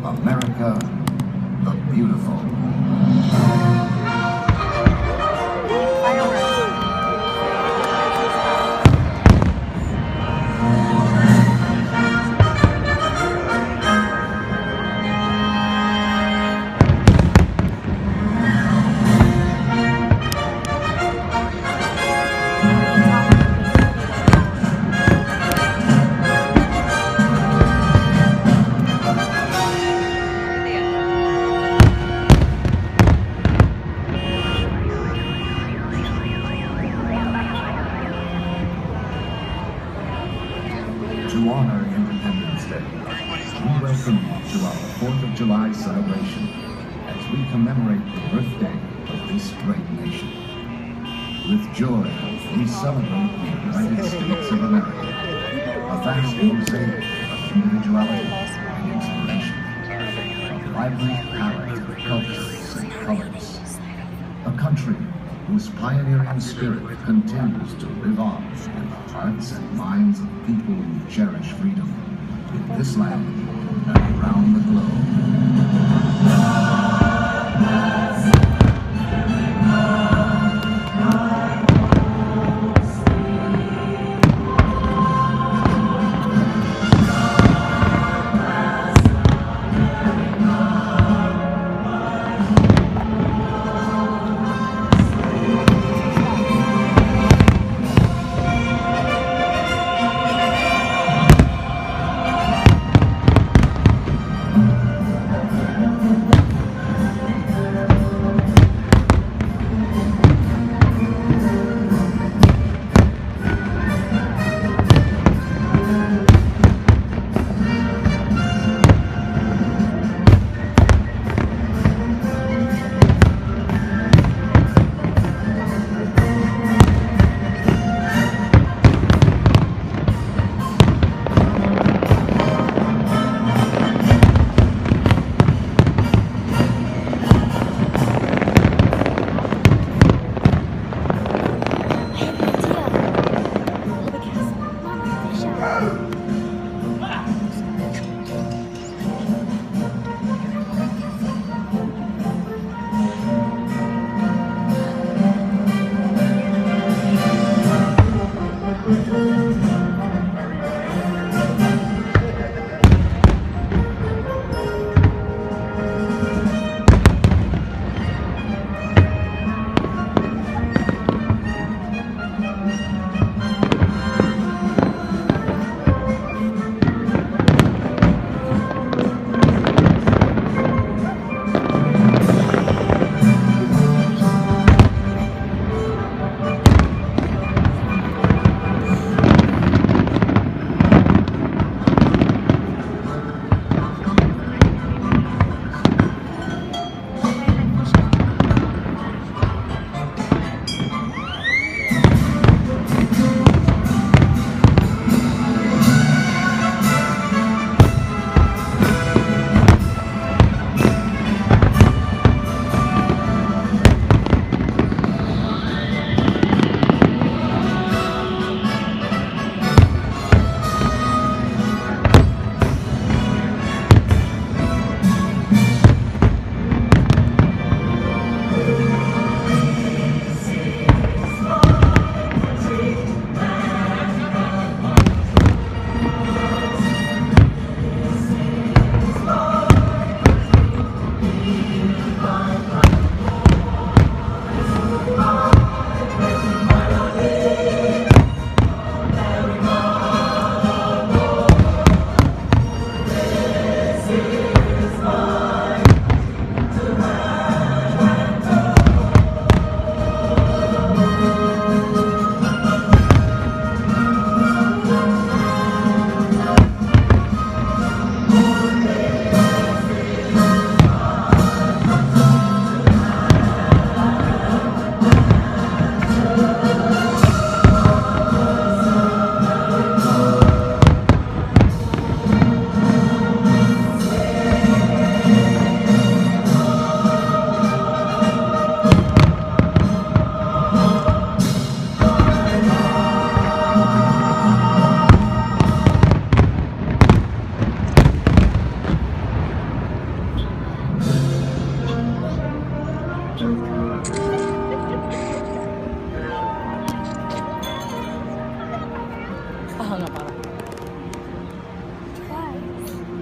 America the Beautiful. To honor Independence Day, we welcome you to our 4th of July celebration as we commemorate the birthday of this great nation. With joy, we celebrate the United States of America, a vast mosaic of individuality and inspiration, a vibrant palette of cultures and colors, a country whose pioneering spirit continues to live on in the hearts and minds of people who cherish freedom in this land and around the globe.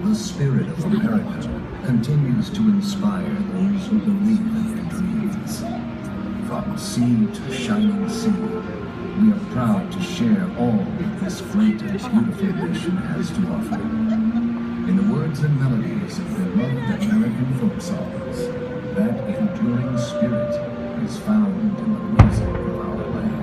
The spirit of America continues to inspire those who believe in their dreams. From sea to shining sea, we are proud to share all that this great and beautiful nation has to offer. In the words and melodies of beloved American folk songs, that enduring spirit is found in the music of our land.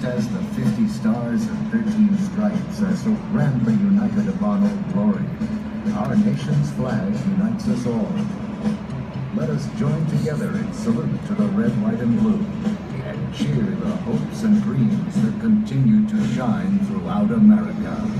As the 50 stars and 13 stripes are so grandly united upon Old Glory, our nation's flag unites us all. Let us join together in salute to the red, white, and blue, and cheer the hopes and dreams that continue to shine throughout America.